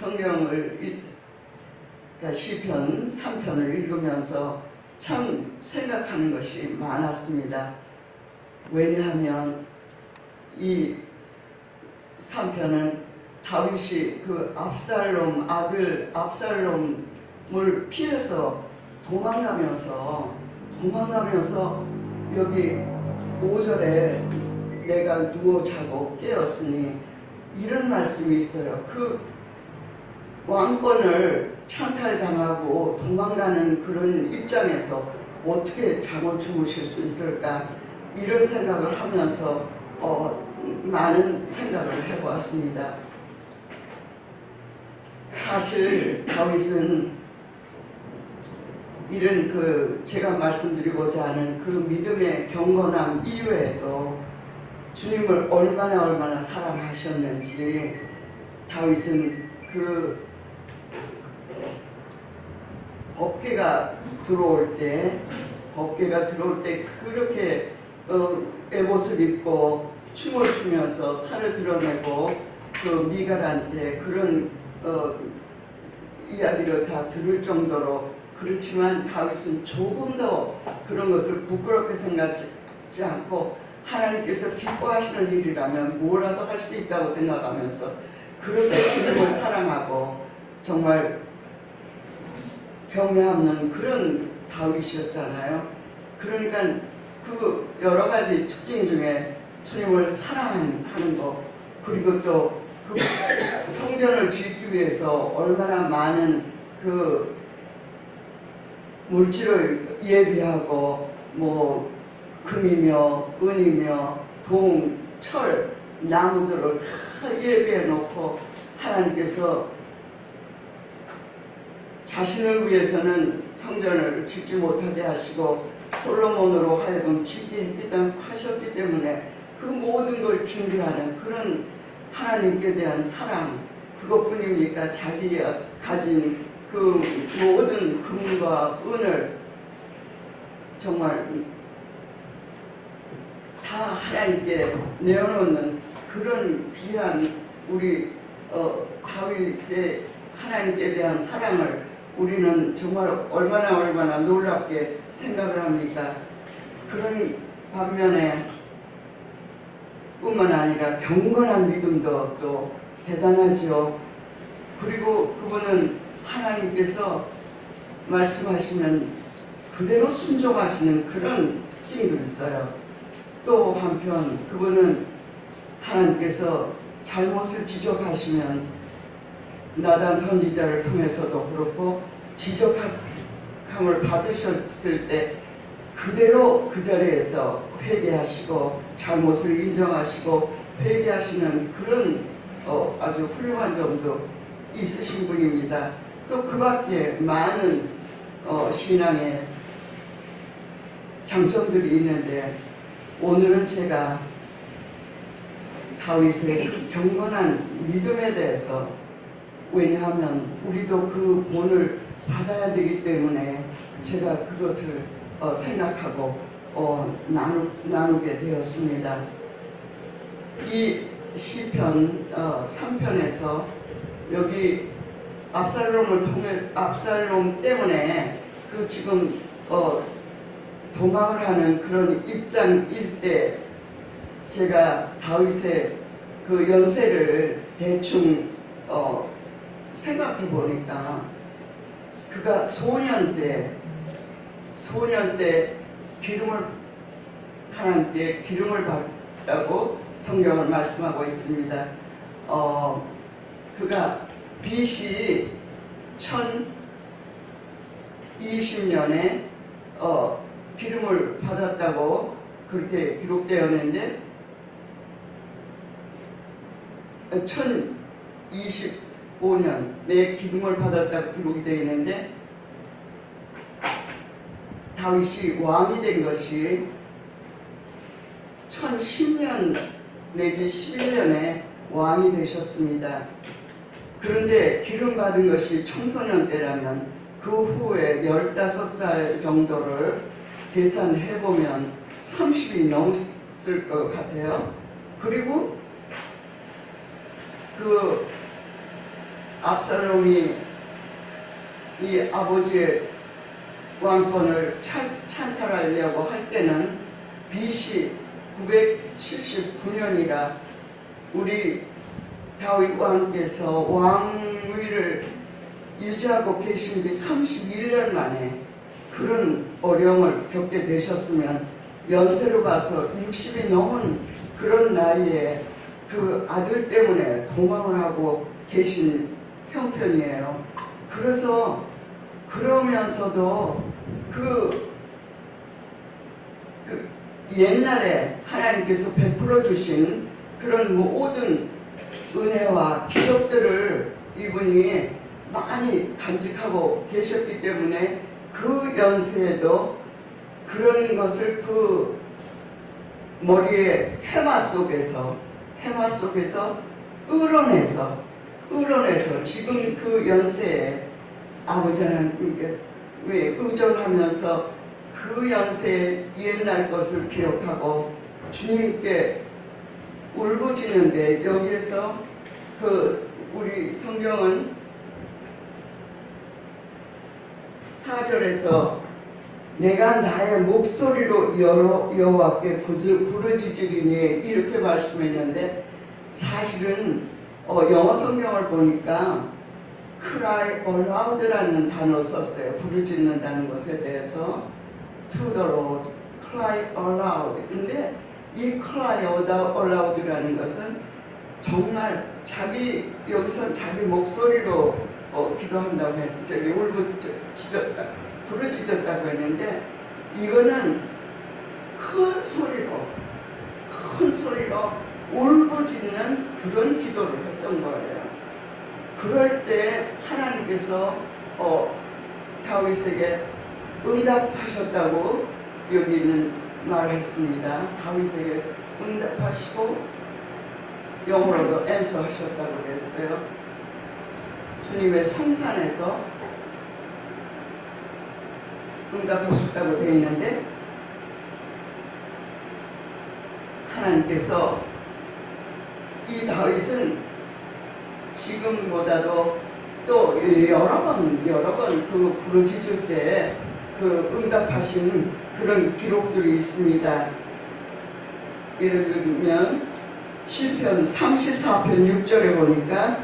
성경을 그러니까 시편 3편을 읽으면서 참 생각하는 것이 많았습니다. 왜냐하면 이 3편은 다윗이 그 압살롬 아들 압살롬을 피해서 도망가면서 여기 5절에 내가 누워 자고 깨었으니 이런 말씀이 있어요. 그 왕권을 찬탈당하고 도망가는 그런 입장에서 어떻게 잠을 주무실 수 있을까, 이런 생각을 하면서 많은 생각을 해보았습니다. 사실 다윗은 이런 제가 말씀드리고자 하는 그 믿음의 경건함 이외에도 주님을 얼마나 사랑하셨는지, 다윗은 그 법궤가 들어올 때 그렇게 에봇을 입고 춤을 추면서 살을 드러내고 그 미갈한테 그런 이야기를 다 들을 정도로, 그렇지만 다윗은 조금 더 그런 것을 부끄럽게 생각하지 않고 하나님께서 기뻐하시는 일이라면 뭐라도 할 수 있다고 생각하면서 그렇게 주님을 사랑하고 정말 병에 없는 그런 다윗이었잖아요. 그러니까 그 여러 가지 특징 중에 주님을 사랑하는 것, 그리고 또 그 성전을 짓기 위해서 얼마나 많은 그 물질을 예비하고 뭐 금이며 은이며 동, 철, 나무들을 다 예비해 놓고 하나님께서 자신을 위해서는 성전을 짓지 못하게 하시고 솔로몬으로 하여금 짓게 하셨기 때문에 그 모든 걸 준비하는 그런 하나님께 대한 사랑, 그것뿐입니까? 자기가 가진 그 모든 금과 은을 정말 다 하나님께 내어놓는 그런 귀한 우리 다윗의 하나님께 대한 사랑을 우리는 정말 얼마나 놀랍게 생각을 합니까? 그런 반면에 뿐만 아니라 경건한 믿음도 또 대단하죠. 그리고 그분은 하나님께서 말씀하시면 그대로 순종하시는 그런 특징도 있어요. 또 한편 그분은 하나님께서 잘못을 지적하시면 나단 선지자를 통해서도 그렇고 지적함을 받으셨을 때 그대로 그 자리에서 회개하시고 잘못을 인정하시고 회개하시는 그런 아주 훌륭한 점도 있으신 분입니다. 또 그 밖에 많은 신앙의 장점들이 있는데 오늘은 제가 다윗의 그 경건한 믿음에 대해서, 왜냐하면 우리도 그 본을 받아야 되기 때문에 제가 그것을 생각하고 나누게 되었습니다. 이 시편 3편에서 여기 압살롬 때문에 그 지금 도망을 하는 그런 입장일 때 제가 다윗의 그 연세를 대충 생각해 보니까 그가 소년 때 하나님께 기름을 받았다고 성경을 말씀하고 있습니다. 그가 BC 1020년에 기름을 받았다고 그렇게 기록되어 있는데 1025년에 기름을 받았다고 기록이 되어 있는데 다윗이 왕이 된 것이 1010년 내지 11년에 왕이 되셨습니다. 그런데 기름 받은 것이 청소년 때라면 그 후에 15살 정도를 계산해보면 30이 넘었을 것 같아요. 그리고 그 압살롬이 이 아버지의 왕권을 찬탈하려고 할 때는 BC 979년이라 우리 다윗 왕께서 왕위를 유지하고 계신 지 31년 만에 그런 어려움을 겪게 되셨으면 연세로 봐서 60이 넘은 그런 나이에 그 아들 때문에 도망을 하고 계신 형편이에요. 그러면서도 그 옛날에 하나님께서 베풀어 주신 그런 모든 은혜와 기적들을 이분이 많이 간직하고 계셨기 때문에 그 연세에도 그런 것을 그 머리에 해마 속에서 끌어내서 지금 그 연세에 아버지 하나님께 왜 의존하면서 그 연세의 옛날 것을 기억하고 주님께 울부짖는데, 여기에서 그 우리 성경은 4절에서 내가 나의 목소리로 여호와께 부르짖으리니 이렇게 말씀했는데, 사실은 영어 성경을 보니까 cry aloud라는 단어를 썼어요. 부르짖는다는 것에 대해서 to the Lord, cry aloud. 근데 이 cry aloud라는 것은 정말 여기서 자기 목소리로 기도한다고 저기 부르짖었다고 했는데, 이거는 큰 소리로 울부짖는 그런 기도를 했던 거예요. 그럴 때 하나님께서 다윗에게 응답하셨다고 여기는 말했습니다. 다윗에게 응답하시고 영어로도 answer하셨다고 했어요. 주님의 성산에서 응답하셨다고 되어 있는데, 하나님께서 이 다윗은 지금보다도 또 여러 번 그 부르짖을 때 그 응답하신 그런 기록들이 있습니다. 예를 들면 시편 34편 6절에 보니까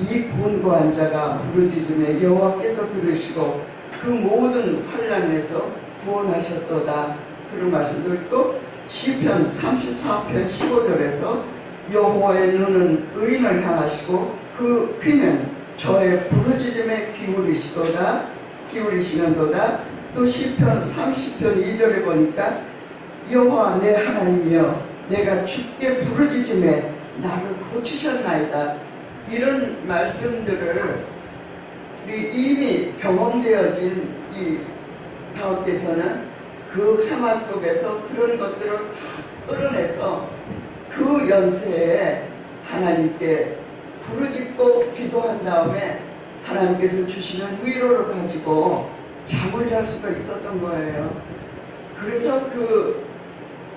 이 곤고한 자가 부르짖음에 여호와께서 들으시고 그 모든 환난에서 구원하셨도다, 그런 말씀도 있고, 시편 34편 15절에서 여호와의 눈은 의인을 향하시고 그 귀는 저의 부르짖음에 기울이시는도다. 또 시편 30편 2절에 보니까 여호와 내 하나님이여 내가 주께 부르짖음에 나를 고치셨나이다. 이런 말씀들을 이미 경험되어진 이 다윗께서는 그 해마 속에서 그런 것들을 다 끌어내서 그 연세에 하나님께 부르짖고 기도한 다음에 하나님께서 주시는 위로를 가지고 잠을 잘 수가 있었던 거예요. 그래서 그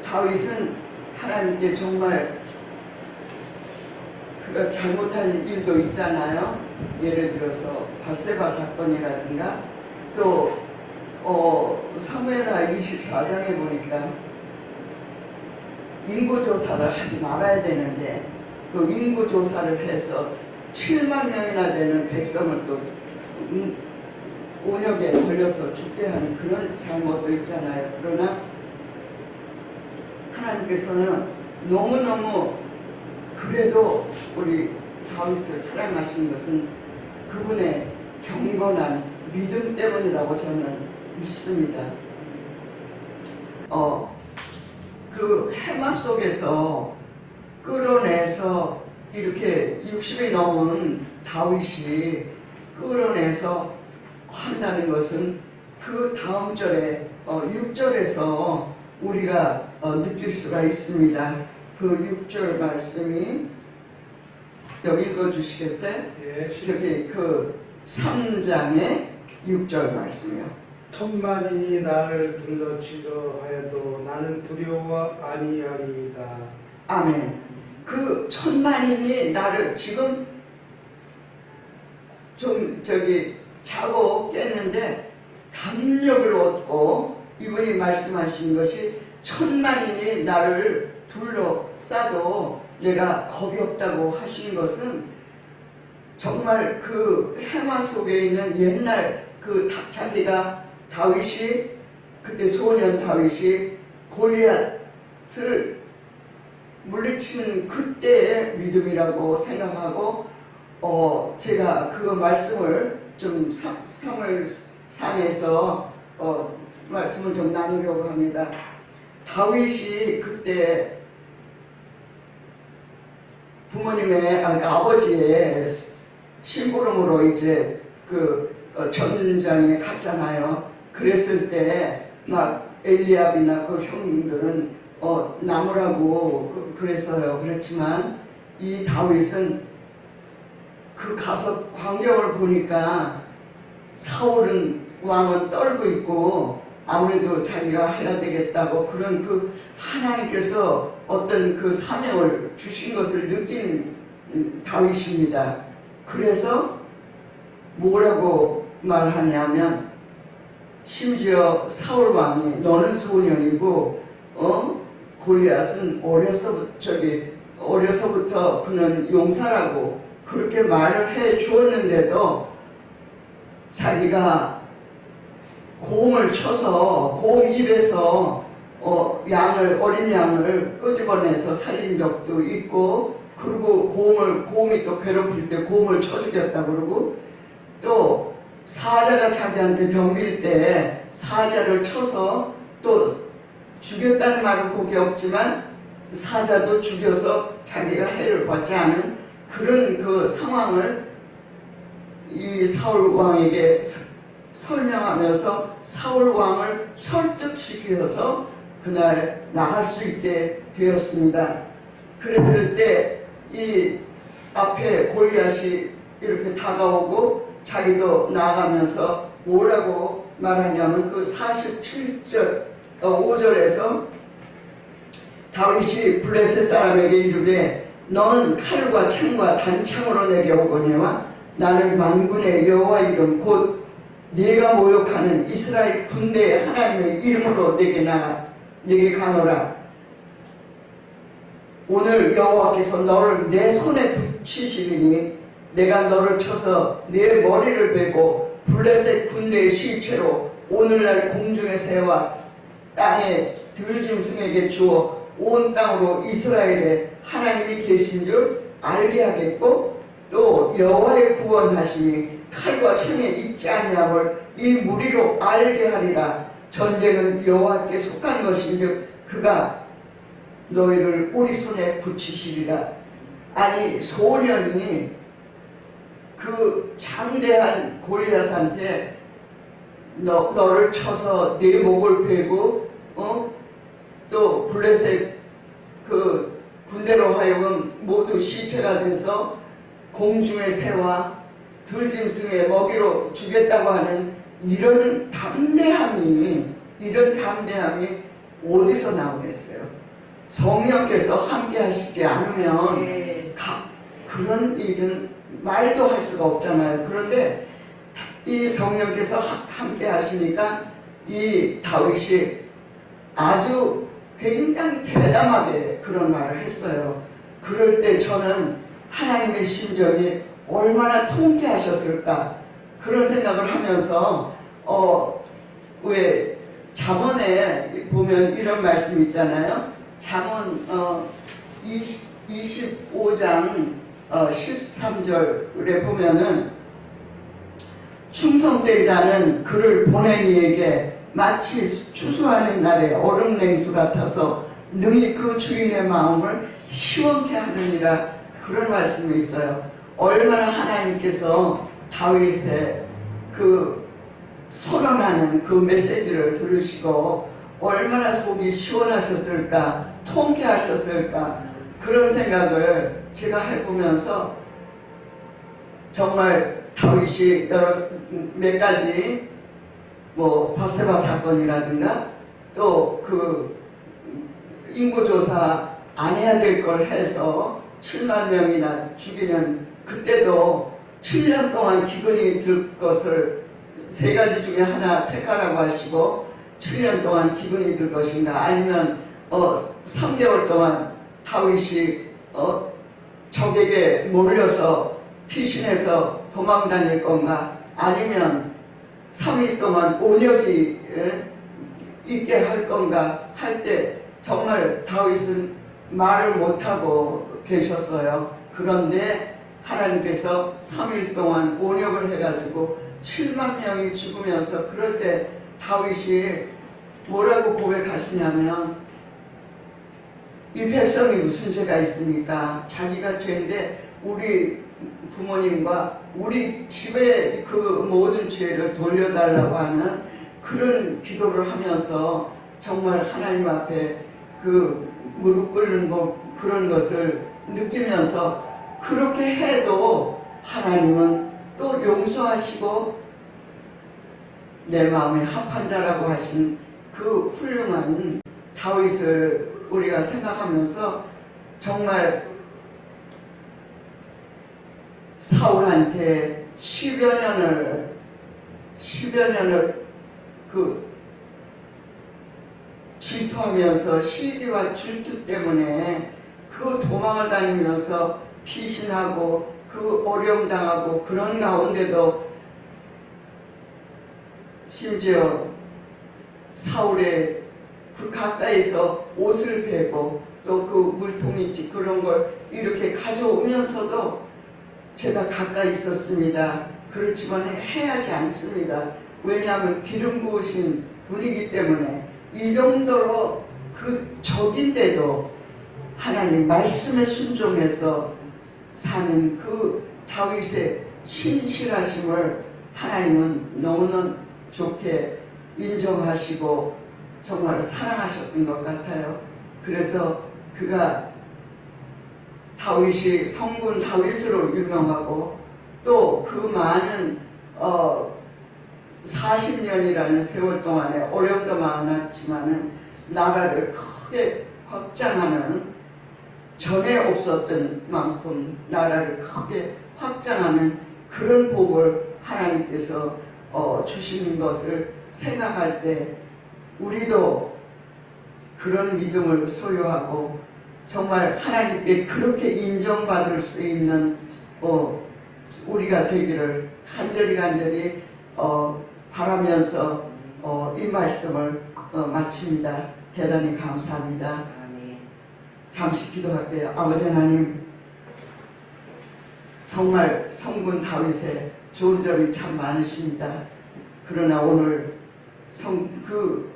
다윗은 하나님께 정말 그가 잘못한 일도 있잖아요. 예를 들어서 밧세바 사건이라든가, 또 사무엘하 24장에 보니까 인구조사를 하지 말아야 되는데 그 인구조사를 해서 7만 명이나 되는 백성을 또 온역에 걸려서 죽게 하는 그런 잘못도 있잖아요. 그러나 하나님께서는 너무너무 그래도 우리 다윗을 사랑하신 것은 그분의 경건한 믿음 때문이라고 저는 믿습니다. 그 해마 속에서 끌어내서 이렇게 60이 넘은 다윗이 끌어내서 한다는 것은 그 다음 절에 6절에서 우리가 느낄 수가 있습니다. 그 6절 말씀이 좀 읽어주시겠어요? 예, 저기 그 3장의 6절 말씀이요. 천만인이 나를 둘러치려 하여도 나는 두려워 아니하리이다. 아멘. 그 천만인이 나를 지금 좀 자고 깼는데 담력을 얻고 이분이 말씀하신 것이 천만인이 나를 둘러싸도 내가 겁이 없다고 하신 것은 정말 그 해마 속에 있는 옛날 자기가 다윗이 그때 소년 다윗이 골리앗을 물리치는 그때의 믿음이라고 생각하고 제가 그 말씀을 좀 사무엘상에서 말씀을 좀 나누려고 합니다. 다윗이 그때 부모님의 아버지의 심부름으로 이제 전장에 갔잖아요. 그랬을 때 막 엘리압이나 그 형들은 나무라고 그랬어요. 그렇지만 이 다윗은 가서 광경을 보니까 왕은 떨고 있고 아무래도 자기가 해야 되겠다고 그런 하나님께서 어떤 사명을 주신 것을 느낀 다윗입니다. 그래서 뭐라고 말하냐면 심지어 사울 왕이 너는 소년이고 골리앗은 어려서부터 그는 용사라고 그렇게 말을 해 주었는데도 자기가 고음을 쳐서 고음 입에서 어린 양을 끄집어내서 살린 적도 있고, 그리고 고음이 또 괴롭힐 때 고음을 쳐주겠다 그러고, 또 사자가 자기한테 병빌 때 사자를 쳐서 또 죽였다는 말은 거기 없지만 사자도 죽여서 자기가 해를 받지 않은 그런 상황을 이 사울 왕에게 설명하면서 사울 왕을 설득시켜서 그날 나갈 수 있게 되었습니다. 그랬을 때 이 앞에 골리앗이 이렇게 다가오고 자기도 나가면서 뭐라고 말하냐면 47절 5절에서 다윗이 블레셋 사람에게 이르되 너는 칼과 창과 단창으로 내게 오거니와 나는 만군의 여호와 이름 곧 네가 모욕하는 이스라엘 군대의 하나님의 이름으로 내게 가노라. 오늘 여호와께서 너를 내 손에 붙이시리니 내가 너를 쳐서 네 머리를 베고 블레셋 군대의 실체로 오늘날 공중의 새와 땅의 들짐승에게 주어 온 땅으로 이스라엘에 하나님이 계신 줄 알게 하겠고, 또 여호와의 구원하심이 칼과 창에 있지 아니함을 이 무리로 알게 하리라. 전쟁은 여호와께 속한 것인즉 그가 너희를 우리 손에 붙이시리라. 아니 소년이 장대한 골리앗한테 너를 쳐서 네 목을 베고 또 블레셋 군대로 하여금 모두 시체가 돼서 공중의 새와 들짐승의 먹이로 주겠다고 하는 이런 담대함이 어디서 나오겠어요? 성령께서 함께 하시지 않으면 그런 일은 말도 할 수가 없잖아요. 그런데 이 성령께서 함께 하시니까 이 다윗이 아주 굉장히 대담하게 그런 말을 했어요. 그럴 때 저는 하나님의 심정이 얼마나 통쾌하셨을까 그런 생각을 하면서 왜 잠언에 보면 이런 말씀 있잖아요. 잠언 25장 13절에 보면은 충성된 자는 그를 보낸 이에게 마치 추수하는 날에 얼음 냉수 같아서 능히 그 주인의 마음을 시원케 하느니라. 그런 말씀이 있어요. 얼마나 하나님께서 다윗의 선언하는 메시지를 들으시고 얼마나 속이 시원하셨을까, 통쾌하셨을까, 그런 생각을 제가 해보면서 정말 다윗이 몇 가지 바세바 사건이라든가 또 인구조사 안 해야 될 걸 해서 7만 명이나 죽이는 그때도 7년 동안 기근이 들 것을 세 가지 중에 하나 택하라고 하시고 7년 동안 기근이 들 것인가, 아니면 3개월 동안 다윗이 적에게 몰려서 피신해서 도망 다닐 건가, 아니면 3일 동안 온역이 있게 할 건가 할 때 정말 다윗은 말을 못하고 계셨어요. 그런데 하나님께서 3일 동안 온역을 해가지고 7만 명이 죽으면서, 그럴 때 다윗이 뭐라고 고백하시냐면, 이 백성이 무슨 죄가 있습니까? 자기가 죄인데 우리 부모님과 우리 집의 그 모든 죄를 돌려달라고 하는 그런 기도를 하면서 정말 하나님 앞에 그 무릎 꿇는 그런 것을 느끼면서, 그렇게 해도 하나님은 또 용서하시고 내 마음에 합한 자라고 하신 그 훌륭한 다윗을 우리가 생각하면서 정말 사울한테 10여 년을 그 질투하면서 시기와 질투 때문에 그 도망을 다니면서 피신하고 그 어려움 당하고, 그런 가운데도 심지어 사울의 그 가까이서 옷을 베고 또 그 물통인지 그런 걸 이렇게 가져오면서도 제가 가까이 있었습니다. 그렇지만 해야지 않습니다. 왜냐하면 기름 부으신 분이기 때문에. 이 정도로 그 적인데도 하나님 말씀에 순종해서 사는 그 다윗의 신실하심을 하나님은 너무나 좋게 인정하시고 정말 사랑하셨던 것 같아요. 그래서 그가 다윗이 성군 다윗으로 유명하고, 또 그 많은 40년이라는 세월 동안에 어려움도 많았지만은 나라를 크게 확장하는, 전에 없었던 만큼 나라를 크게 확장하는 그런 복을 하나님께서 주시는 것을 생각할 때 우리도 그런 믿음을 소유하고 정말 하나님께 그렇게 인정받을 수 있는 우리가 되기를 간절히 바라면서 이 말씀을 마칩니다. 대단히 감사합니다. 잠시 기도할게요. 아버지 하나님, 정말 성군 다윗의 좋은 점이 참 많으십니다. 그러나 오늘 그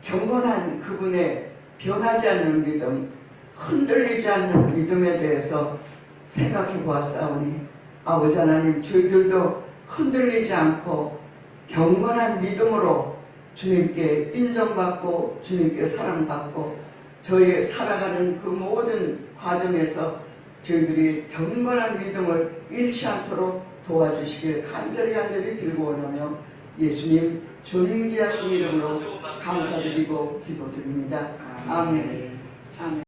경건한 그분의 변하지 않는 믿음, 흔들리지 않는 믿음에 대해서 생각해 보았사오니, 아버지 하나님, 저희들도 흔들리지 않고 경건한 믿음으로 주님께 인정받고 주님께 사랑받고 저희 살아가는 그 모든 과정에서 저희들이 경건한 믿음을 잃지 않도록 도와주시길 간절히 빌고 원하며 예수님 존귀하신 이름으로 감사드리고 기도드립니다. 아멘. 아멘.